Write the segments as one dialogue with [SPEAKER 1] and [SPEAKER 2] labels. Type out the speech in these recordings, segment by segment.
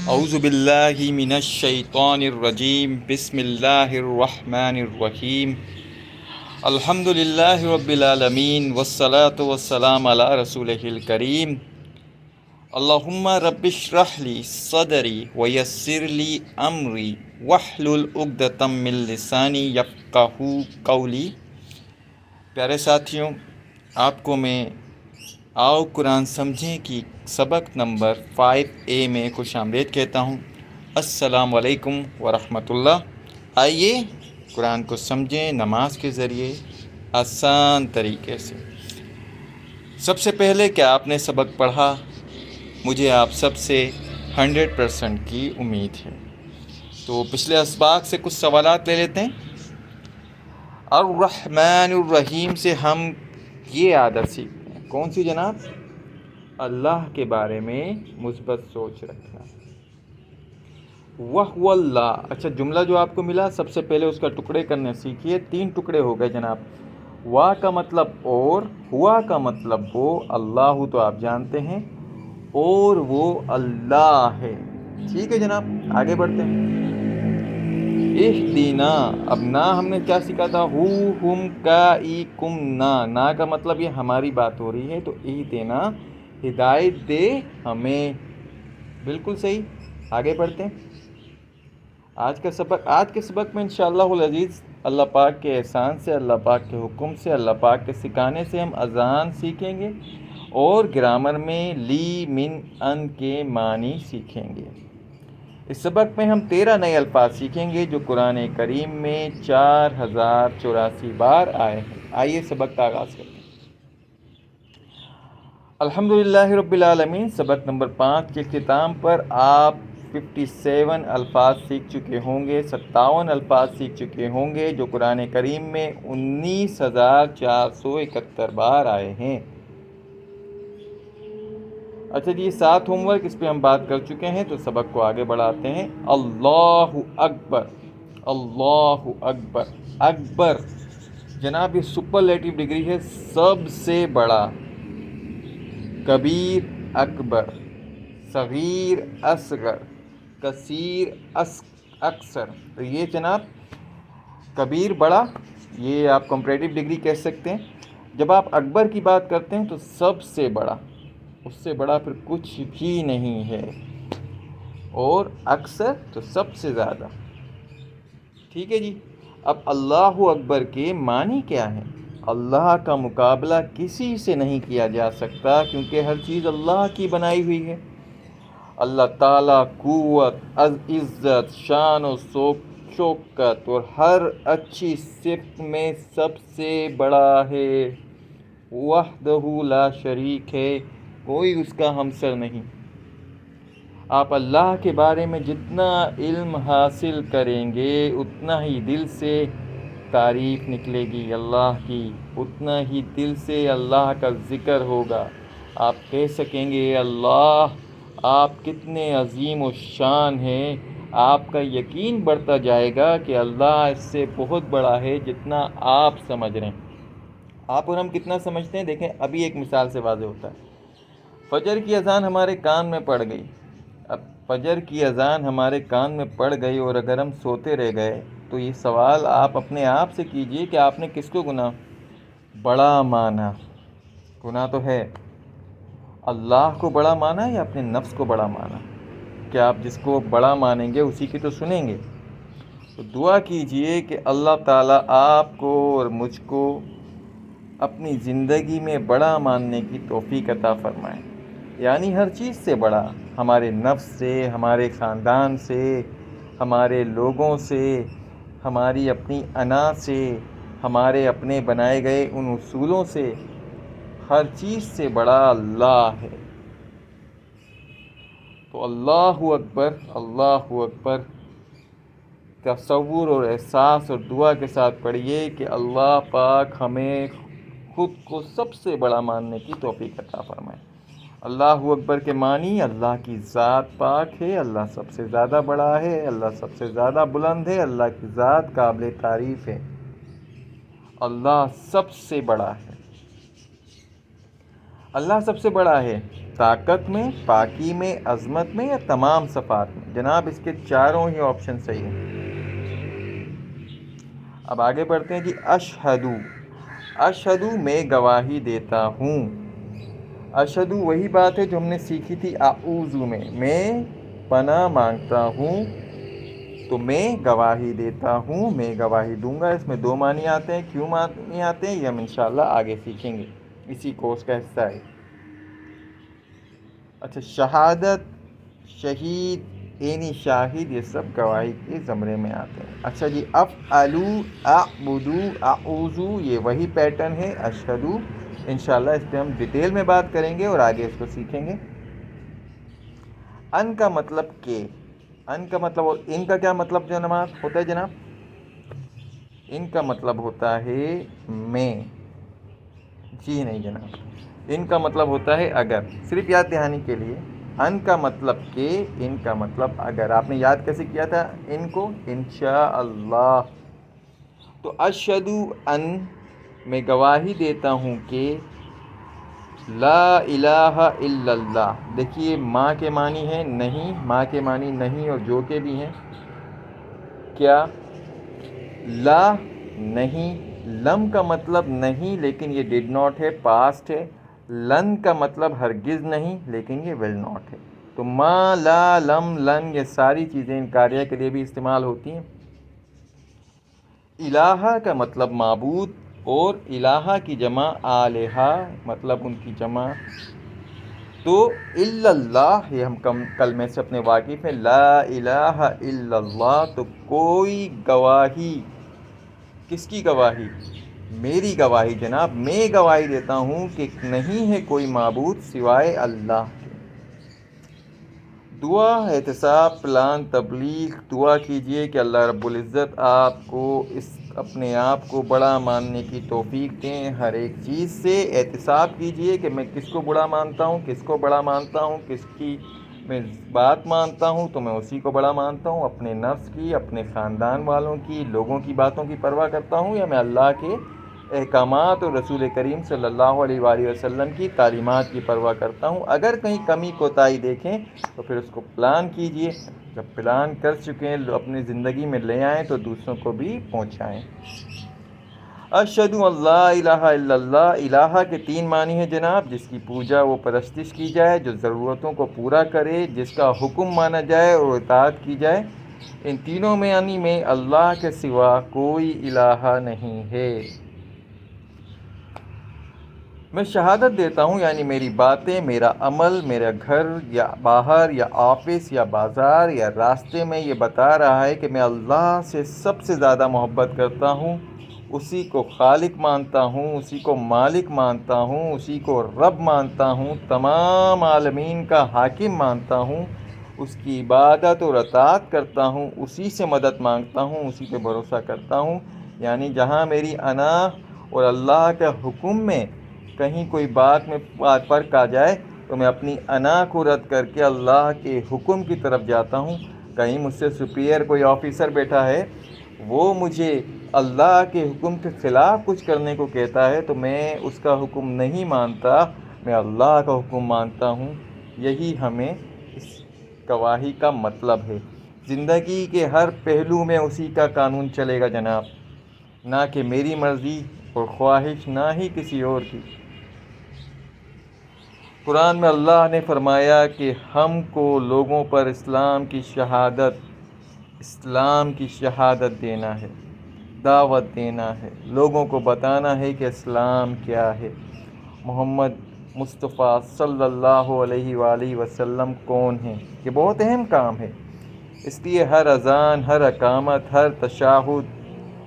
[SPEAKER 1] اعوذ باللہ من الشیطان الرجیم بسم اللہ الرحمن الرحیم الحمد للہ رب العالمین والصلاة والسلام علی رسولہ الکریم اللہم رب اشرح لی صدری ویسر لی امری واحلل عقدۃ من لسانی یفقہوا قولی۔ پیارے ساتھیوں، آپ کو میں آؤ قرآن سمجھیں کی سبق نمبر 5A میں خوش آمدید کہتا ہوں۔ السلام علیکم ورحمۃ اللہ۔ آئیے قرآن کو سمجھیں نماز کے ذریعے آسان طریقے سے۔ سب سے پہلے کہ آپ نے سبق پڑھا، مجھے آپ سب سے 100% کی امید ہے۔ تو پچھلے اسباق سے کچھ سوالات لے لیتے ہیں۔ الرحمن الرحیم سے ہم یہ عادت سیکھتے ہیں، کون سی جناب؟ اللہ کے بارے میں مثبت سوچ رکھنا۔ وَهُوَ اللہ، اچھا جملہ جو آپ کو ملا سب سے پہلے اس کا ٹکڑے کرنے سیکھیے۔ 3 ٹکڑے ہو گئے جناب۔ وا کا مطلب اور، ہوا کا مطلب وہ، اللہ تو آپ جانتے ہیں، اور وہ اللہ ہے۔ ٹھیک ہے جناب، آگے بڑھتے ہیں۔ اہدینا، اب نا ہم نے کیا سیکھا تھا؟ ہو ہم کا ای کم نا کا مطلب یہ ہماری بات ہو رہی ہے، تو اہدینا ہدایت دے ہمیں۔ بالکل صحیح، آگے بڑھتے ہیں۔ آج کے سبق میں انشاءاللہ العزیز اللہ پاک کے احسان سے، اللہ پاک کے حکم سے، اللہ پاک کے سکھانے سے ہم اذان سیکھیں گے اور گرامر میں لی من ان کے معنی سیکھیں گے۔ اس سبق میں ہم 13 نئے الفاظ سیکھیں گے جو قرآن کریم میں 4084 بار آئے ہیں۔ آئیے سبق کا آغاز کرتے ہیں۔ الحمدللہ رب العالمین۔ سبق نمبر 5 کے اختتام پر آپ 57 الفاظ سیکھ چکے ہوں گے، 57 الفاظ سیکھ چکے ہوں گے جو قرآن کریم میں 19471 بار آئے ہیں۔ اچھا جی، 7 ہوم ورک اس پہ ہم بات کر چکے ہیں، تو سبق کو آگے بڑھاتے ہیں۔ اللہ اکبر، اللہ اکبر۔ اکبر جناب یہ سپرلیٹو ڈگری ہے، سب سے بڑا۔ کبیر اکبر، صغیر اصغر، کثیر اکثر۔ تو یہ جناب کبیر بڑا، یہ آپ کمپریٹیو ڈگری کہہ سکتے ہیں۔ جب آپ اکبر کی بات کرتے ہیں تو سب سے بڑا، اس سے بڑا پھر کچھ بھی نہیں ہے، اور اکثر تو سب سے زیادہ۔ ٹھیک ہے جی۔ اب اللہ اکبر کے معنی کیا ہیں؟ اللہ کا مقابلہ کسی سے نہیں کیا جا سکتا، کیونکہ ہر چیز اللہ کی بنائی ہوئی ہے۔ اللہ تعالیٰ قوت، عزت، شان و شوکت اور ہر اچھی صفت میں سب سے بڑا ہے۔ وحدہ لا شریک ہے، کوئی اس کا ہمسر نہیں۔ آپ اللہ کے بارے میں جتنا علم حاصل کریں گے اتنا ہی دل سے تعریف نکلے گی اللہ کی، اتنا ہی دل سے اللہ کا ذکر ہوگا۔ آپ کہہ سکیں گے اللہ آپ کتنے عظیم و شان ہیں۔ آپ کا یقین بڑھتا جائے گا کہ اللہ اس سے بہت بڑا ہے جتنا آپ سمجھ رہے ہیں۔ آپ اور ہم کتنا سمجھتے ہیں دیکھیں، ابھی ایک مثال سے واضح ہوتا ہے۔ فجر کی اذان ہمارے کان میں پڑ گئی۔ اب فجر کی اذان ہمارے کان میں پڑ گئی اور اگر ہم سوتے رہ گئے تو یہ سوال آپ اپنے آپ سے کیجئے کہ آپ نے کس کو گناہ بڑا مانا؟ گناہ تو ہے، اللہ کو بڑا مانا یا اپنے نفس کو بڑا مانا؟ کہ آپ جس کو بڑا مانیں گے اسی کی تو سنیں گے۔ تو دعا کیجئے کہ اللہ تعالیٰ آپ کو اور مجھ کو اپنی زندگی میں بڑا ماننے کی توفیق عطا فرمائے، یعنی ہر چیز سے بڑا، ہمارے نفس سے، ہمارے خاندان سے، ہمارے لوگوں سے، ہماری اپنی انا سے، ہمارے اپنے بنائے گئے ان اصولوں سے، ہر چیز سے بڑا اللہ ہے۔ تو اللہ اکبر، اللہ اکبر تصور اور احساس اور دعا کے ساتھ پڑھیے کہ اللہ پاک ہمیں خود کو سب سے بڑا ماننے کی توفیق عطا فرمائے۔ اللہ اکبر کے معنی اللہ کی ذات پاک ہے، اللہ سب سے زیادہ بڑا ہے، اللہ سب سے زیادہ بلند ہے، اللہ کی ذات قابل تعریف ہے، اللہ سب سے بڑا ہے۔ اللہ سب سے بڑا ہے، طاقت میں، پاکی میں، عظمت میں یا تمام صفات میں؟ جناب اس کے چاروں ہی آپشن صحیح ہیں۔ اب آگے بڑھتے ہیں جی۔ اشہدو، اشہدو میں گواہی دیتا ہوں۔ اشہدو وہی بات ہے جو ہم نے سیکھی تھی اعوذ میں پناہ مانگتا ہوں، تو میں گواہی دیتا ہوں، میں گواہی دوں گا۔ اس میں دو معنی آتے ہیں، کیوں معنی آتے ہیں یہ ہم انشاءاللہ آگے سیکھیں گے، اسی کورس کا حصہ ہے۔ اچھا، شہادت، شہید، عینی شاہد، یہ سب گواہی کے زمرے میں آتے ہیں۔ اچھا جی، افعلو، اعبدو، اعوذو، یہ وہی پیٹرن ہے اشہدو۔ انشاءاللہ اس پہ ہم ڈیٹیل میں بات کریں گے اور آگے اس کو سیکھیں گے۔ ان کا مطلب کہ، ان کا مطلب، اور ان کا کیا مطلب جناب ہوتا ہے جناب؟ ان کا مطلب ہوتا ہے میں، جی نہیں جناب، ان کا مطلب ہوتا ہے اگر، صرف یاد دہانی کے لیے۔ ان کا مطلب کہ، ان کا مطلب اگر۔ آپ نے یاد کیسے کیا تھا ان کو؟ انشاءاللہ۔ تو اشہدو ان، میں گواہی دیتا ہوں کہ لا الہ الا اللہ۔ دیکھیے ماں کے معنی ہے نہیں، ماں کے معنی نہیں اور جو کے بھی ہیں کیا؟ لا نہیں، لم کا مطلب نہیں لیکن یہ ڈڈ ناٹ ہے، پاسٹ ہے۔ لن کا مطلب ہرگز نہیں لیکن یہ ول ناٹ ہے۔ تو ما، لا، لم، لن، یہ ساری چیزیں انکاریہ کے لیے بھی استعمال ہوتی ہیں۔ الہ کا مطلب معبود، اور الہ کی جمع آلہہ، مطلب ان کی جمع۔ تو الا اللہ، یہ ہم کلمے سے اپنے واقف ہیں، لا الہ الا اللہ۔ تو کوئی گواہی، کس کی گواہی؟ میری گواہی جناب، میں گواہی دیتا ہوں کہ نہیں ہے کوئی معبود سوائے اللہ کے۔ دعا، احتساب، پلان، تبلیغ۔ دعا کیجئے کہ اللہ رب العزت آپ کو اپنے آپ کو بڑا ماننے کی توفیق دیں ہر ایک چیز سے۔ احتساب کیجئے کہ میں کس کو بڑا مانتا ہوں، کس کو بڑا مانتا ہوں، کس کی میں بات مانتا ہوں تو میں اسی کو بڑا مانتا ہوں، اپنے نفس کی، اپنے خاندان والوں کی، لوگوں کی باتوں کی پرواہ کرتا ہوں، یا میں اللہ کے احکامات اور رسول کریم صلی اللہ علیہ وآلہ وسلم کی تعلیمات کی پرواہ کرتا ہوں۔ اگر کہیں کمی کوتاہی دیکھیں تو پھر اس کو پلان کیجئے، جب پلان کر چکے ہیں اپنی زندگی میں لے آئیں تو دوسروں کو بھی پہنچائیں۔ اشہدو ان لا الہ الا اللہ۔ الہ کے تین معنی ہیں جناب، جس کی پوجا و پرستش کی جائے، جو ضرورتوں کو پورا کرے، جس کا حکم مانا جائے اور اطاعت کی جائے۔ ان تینوں معنی میں اللہ کے سوا کوئی الہ نہیں ہے۔ میں شہادت دیتا ہوں، یعنی میری باتیں، میرا عمل، میرا گھر یا باہر یا آفس یا بازار یا راستے میں یہ بتا رہا ہے کہ میں اللہ سے سب سے زیادہ محبت کرتا ہوں، اسی کو خالق مانتا ہوں، اسی کو مالک مانتا ہوں، اسی کو رب مانتا ہوں، تمام عالمین کا حاکم مانتا ہوں، اس کی عبادت اور اطاعت کرتا ہوں، اسی سے مدد مانگتا ہوں، اسی پہ بھروسہ کرتا ہوں۔ یعنی جہاں میری انا اور اللہ کے حکم میں کہیں کوئی بات میں فرق آ جائے تو میں اپنی انا کو رد کر کے اللہ کے حکم کی طرف جاتا ہوں۔ کہیں مجھ سے سپیریئر کوئی آفیسر بیٹھا ہے، وہ مجھے اللہ کے حکم کے خلاف کچھ کرنے کو کہتا ہے تو میں اس کا حکم نہیں مانتا، میں اللہ کا حکم مانتا ہوں۔ یہی ہمیں اس گواہی کا مطلب ہے۔ زندگی کے ہر پہلو میں اسی کا قانون چلے گا جناب، نہ کہ میری مرضی اور خواہش، نہ ہی کسی اور کی۔ قرآن میں اللہ نے فرمایا کہ ہم کو لوگوں پر اسلام کی شہادت دینا ہے، دعوت دینا ہے، لوگوں کو بتانا ہے کہ اسلام کیا ہے، محمد مصطفیٰ صلی اللہ علیہ وآلہ وسلم کون ہیں۔ یہ بہت اہم کام ہے، اس لیے ہر اذان، ہر اقامت، ہر تشہد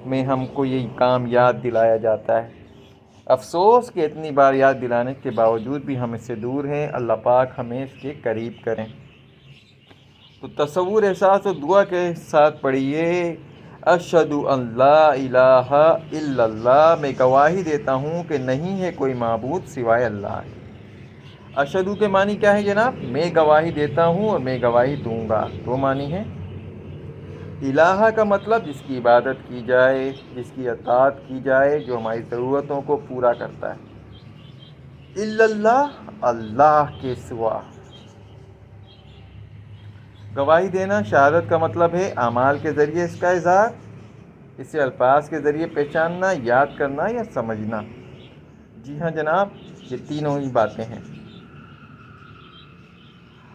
[SPEAKER 1] میں ہم کو یہ کام یاد دلایا جاتا ہے۔ افسوس کہ اتنی بار یاد دلانے کے باوجود بھی ہم اس سے دور ہیں، اللہ پاک ہمیں اس کے قریب کریں۔ تو تصور، احساس اور دعا کے ساتھ پڑھیے، اشہدو ان لا الہ الا اللہ، میں گواہی دیتا ہوں کہ نہیں ہے کوئی معبود سوائے اللہ کے۔ اشہدو کے معنی کیا ہے جناب؟ میں گواہی دیتا ہوں اور میں گواہی دوں گا، دو معنی ہیں۔ الہ کا مطلب جس کی عبادت کی جائے، جس کی اطاعت کی جائے، جو ہماری ضرورتوں کو پورا کرتا ہے۔ الا اللہ، اللہ کے سوا۔ گواہی دینا شہادت کا مطلب ہے اعمال کے ذریعے اس کا اظہار، اسے الفاظ کے ذریعے پہچاننا، یاد کرنا یا سمجھنا۔ جی ہاں جناب، یہ تینوں ہی باتیں ہیں۔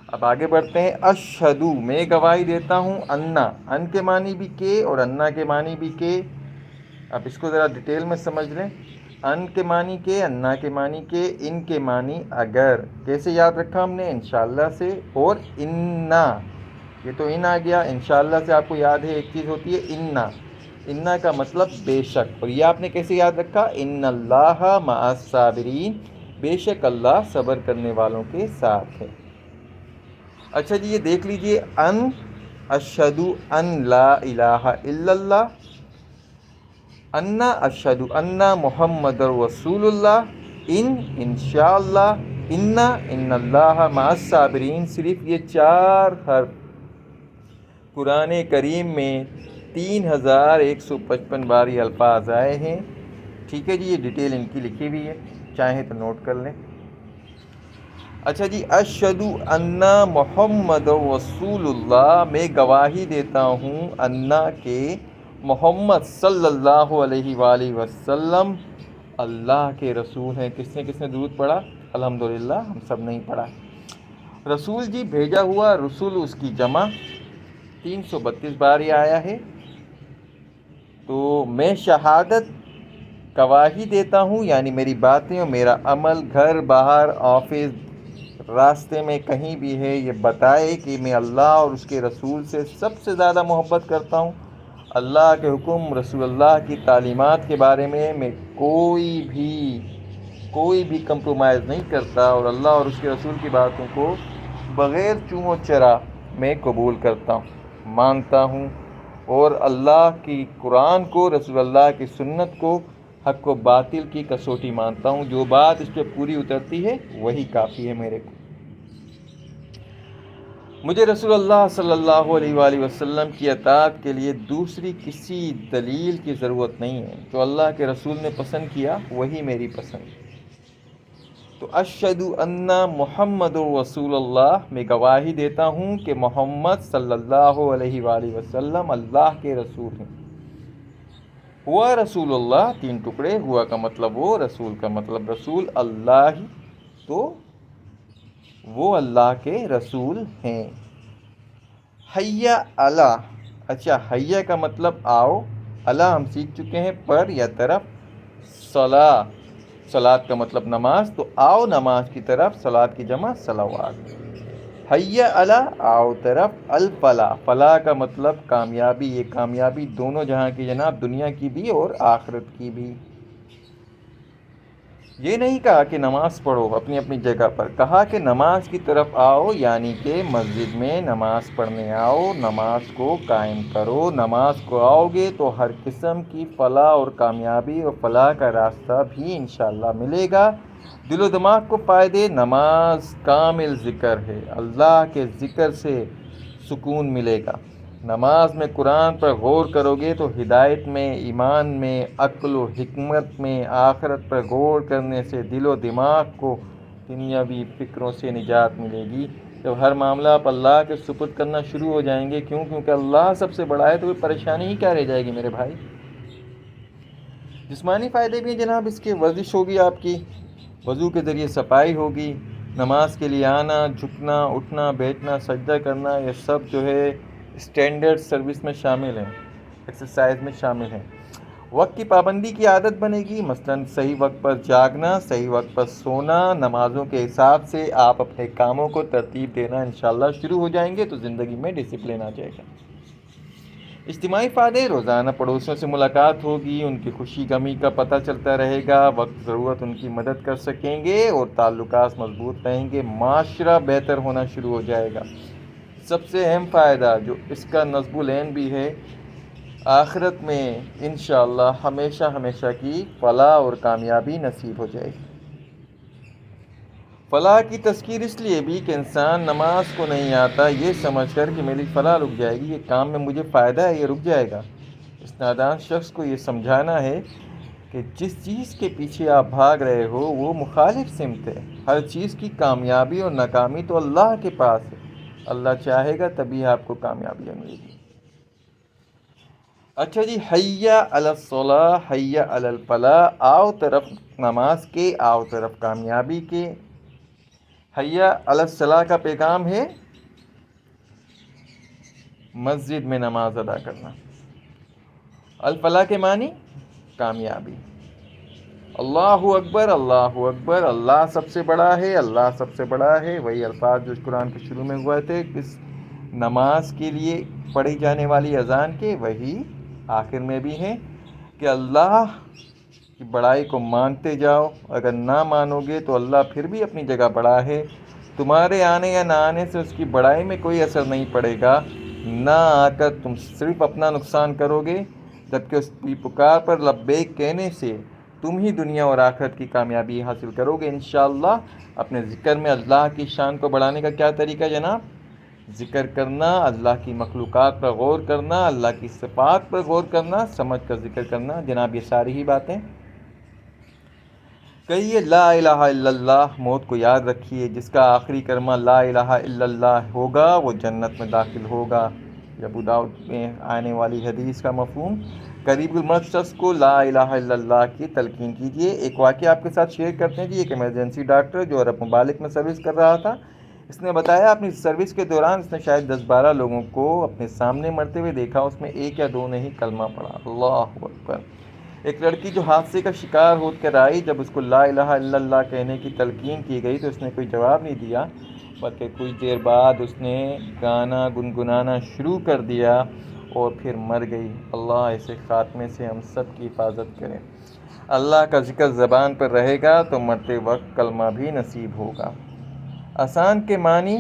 [SPEAKER 1] اب آگے بڑھتے ہیں۔ اشہدو، میں گواہی دیتا ہوں، انا، ان کے معنی بھی کے اور انا کے معنی بھی کے۔ اب اس کو ذرا ڈیٹیل میں سمجھ لیں۔ ان کے معنی کے، انا کے معنی کے، ان کے معنی اگر۔ کیسے یاد رکھا ہم نے؟ انشاءاللہ سے۔ اور انا، یہ تو ان آ گیا، انشاءاللہ سے آپ کو یاد ہے ایک چیز ہوتی ہے انا۔ انا کا مطلب بے شک، اور یہ آپ نے کیسے یاد رکھا؟ ان اللہ مع الصابرین، بے شک اللہ صبر کرنے والوں کے ساتھ ہے۔ اچھا جی، یہ دیکھ لیجئے، ان اشہدو ان لا الہ الا اللہ، انا اشہدو انا محمد رسول اللہ، انشاءاللہ، ان اللہ مع الصابرین۔ صرف یہ 4 حرف قرآن کریم میں 3155 بار یہ الفاظ آئے ہیں۔ ٹھیک ہے جی، یہ ڈیٹیل ان کی لکھی ہوئی ہے، چاہیں تو نوٹ کر لیں۔ اچھا جی، اشہدو انا محمد رسول اللہ، میں گواہی دیتا ہوں انا کہ محمد صلی اللہ علیہ وآلہ وسلم اللہ کے رسول ہیں۔ کس نے درود پڑھا؟ الحمدللہ ہم سب نے ہی پڑھا۔ رسول جی بھیجا ہوا، رسول اس کی جمع 332 بار یہ آیا ہے۔ تو میں شہادت گواہی دیتا ہوں، یعنی میری باتیں اور میرا عمل گھر باہر آفس راستے میں کہیں بھی ہے، یہ بتائے کہ میں اللہ اور اس کے رسول سے سب سے زیادہ محبت کرتا ہوں۔ اللہ کے حکم، رسول اللہ کی تعلیمات کے بارے میں کوئی بھی کمپرومائز نہیں کرتا، اور اللہ اور اس کے رسول کی باتوں کو بغیر چوں و چرا میں قبول کرتا ہوں، مانتا ہوں، اور اللہ کی قرآن کو، رسول اللہ کی سنت کو حق و باطل کی کسوٹی مانتا ہوں۔ جو بات اس پہ پوری اترتی ہے وہی کافی ہے میرے کو۔ مجھے رسول اللہ صلی اللہ علیہ وآلہ وسلم کی اطاعت کے لیے دوسری کسی دلیل کی ضرورت نہیں ہے۔ جو اللہ کے رسول نے پسند کیا وہی میری پسند ہے۔ تو اشہدو انا محمد رسول اللہ، میں گواہی دیتا ہوں کہ محمد صلی اللہ علیہ وآلہ وسلم اللہ کے رسول ہیں۔ ہوا رسول اللہ، 3 ٹکڑے، ہوا کا مطلب وہ، رسول کا مطلب رسول اللہ ہی، تو وہ اللہ کے رسول ہیں۔ حیا علی، اچھا حیا کا مطلب آؤ، علی ہم سیکھ چکے ہیں پر یا طرف، صلاۃ کا مطلب نماز، تو آؤ نماز کی طرف، صلاۃ کی جمع صلوات۔ حیا علی، آؤ طرف، الفلاح، فلاح کا مطلب کامیابی، یہ کامیابی دونوں جہاں کی جناب، دنیا کی بھی اور آخرت کی بھی۔ یہ نہیں کہا کہ نماز پڑھو اپنی اپنی جگہ پر، کہا کہ نماز کی طرف آؤ، یعنی کہ مسجد میں نماز پڑھنے آؤ، نماز کو قائم کرو۔ نماز کو آؤ گے تو ہر قسم کی فلاح اور کامیابی اور فلاح کا راستہ بھی انشاءاللہ ملے گا۔ دل و دماغ کو فائدے، نماز کامل ذکر ہے، اللہ کے ذکر سے سکون ملے گا۔ نماز میں قرآن پر غور کرو گے تو ہدایت میں، ایمان میں، عقل و حکمت میں، آخرت پر غور کرنے سے دل و دماغ کو دنیاوی فکروں سے نجات ملے گی۔ جب ہر معاملہ آپ اللہ کے سپرد کرنا شروع ہو جائیں گے، کیونکہ اللہ سب سے بڑا ہے، تو کوئی پریشانی ہی کیا رہ جائے گی میرے بھائی۔ جسمانی فائدے بھی ہیں جناب اس کے، ورزش ہوگی آپ کی، وضو کے ذریعے صفائی ہوگی، نماز کے لیے آنا، جھکنا، اٹھنا، بیٹھنا، سجدہ کرنا، یہ سب جو ہے اسٹینڈرڈ سروس میں شامل ہیں، ایکسرسائز میں شامل ہیں۔ وقت کی پابندی کی عادت بنے گی، مثلاً صحیح وقت پر جاگنا، صحیح وقت پر سونا، نمازوں کے حساب سے آپ اپنے کاموں کو ترتیب دینا انشاءاللہ شروع ہو جائیں گے تو زندگی میں ڈسپلن آ جائے گا۔ اجتماعی فائدے، روزانہ پڑوسیوں سے ملاقات ہوگی، ان کی خوشی غمی کا پتہ چلتا رہے گا، وقت ضرورت ان کی مدد کر سکیں گے اور تعلقات مضبوط رہیں گے، معاشرہ بہتر ہونا شروع ہو جائے گا۔ سب سے اہم فائدہ جو اس کا نصب العین بھی ہے، آخرت میں انشاءاللہ ہمیشہ ہمیشہ کی فلاح اور کامیابی نصیب ہو جائے گی۔ فلاح کی تذکیر اس لیے بھی کہ انسان نماز کو نہیں آتا یہ سمجھ کر کہ میری فلاح رک جائے گی، یہ کام میں مجھے فائدہ ہے، یہ رک جائے گا۔ اس نادان شخص کو یہ سمجھانا ہے کہ جس چیز کے پیچھے آپ بھاگ رہے ہو وہ مخالف سمت ہے. ہر چیز کی کامیابی اور ناکامی تو اللہ کے پاس ہے. اللہ چاہے گا تبھی آپ کو کامیابی ملے گی. اچھا جی، حیا علی الصلاح حیا علی الفلاح، آؤ طرف نماز کے، آؤ طرف کامیابی کے. حیا علی الصلاح کا پیغام ہے مسجد میں نماز ادا کرنا. الفلاح کے معنی کامیابی. اللہ اکبر، اللہ اکبر، اللہ سب سے بڑا ہے، اللہ سب سے بڑا ہے. وہی الفاظ جو قرآن کے شروع میں ہوئے تھے اس نماز کے لیے پڑھی جانے والی اذان کے، وہی آخر میں بھی ہیں کہ اللہ کی بڑائی کو مانتے جاؤ. اگر نہ مانو گے تو اللہ پھر بھی اپنی جگہ بڑا ہے. تمہارے آنے یا نہ آنے سے اس کی بڑائی میں کوئی اثر نہیں پڑے گا. نہ آ کر تم صرف اپنا نقصان کرو گے، جبکہ اس کی پکار پر لبیک کہنے سے تم ہی دنیا اور آخرت کی کامیابی حاصل کرو گے انشاءاللہ. اپنے ذکر میں اللہ کی شان کو بڑھانے کا کیا طریقہ جناب؟ ذکر کرنا، اللہ کی مخلوقات پر غور کرنا، اللہ کی صفات پر غور کرنا، سمجھ کر ذکر کرنا. جناب یہ ساری ہی باتیں. کہیے لا الہ الا اللہ، موت کو یاد رکھیے. جس کا آخری کلمہ لا الہ الا اللہ ہوگا وہ جنت میں داخل ہوگا. ابو داؤد میں آنے والی حدیث کا مفہوم. قریب الموت شخص کو لا الہ الا اللہ کی تلقین کیجیے. ایک واقعہ آپ کے ساتھ شیئر کرتے ہیں جی. ایک ایمرجنسی ڈاکٹر جو عرب ممالک میں سروس کر رہا تھا، اس نے بتایا اپنی سروس کے دوران اس نے شاید 10-12 لوگوں کو اپنے سامنے مرتے ہوئے دیکھا. اس میں ایک یا دو نے ہی کلمہ پڑھا. اللہ اکبر. ایک لڑکی جو حادثے کا شکار ہو کر آئی، جب اس کو لا الہ الا اللہ کہنے کی تلقین کی گئی تو اس نے کوئی جواب نہیں دیا، بلکہ کچھ دیر بعد اس نے گانا گنگنانا شروع کر دیا اور پھر مر گئی. اللہ ایسے خاتمے سے ہم سب کی حفاظت کرے. اللہ کا ذکر زبان پر رہے گا تو مرتے وقت کلمہ بھی نصیب ہوگا. آسان کے معنی،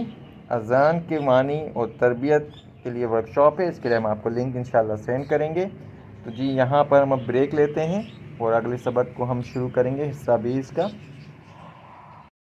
[SPEAKER 1] اذان کے معنی اور تربیت کے لیے ورکشاپ ہے. اس کے لیے ہم آپ کو لنک انشاءاللہ سینڈ کریں گے. تو جی یہاں پر ہم اب بریک لیتے ہیں اور اگلے سبق کو ہم شروع کریں گے، حصہ 20 کا.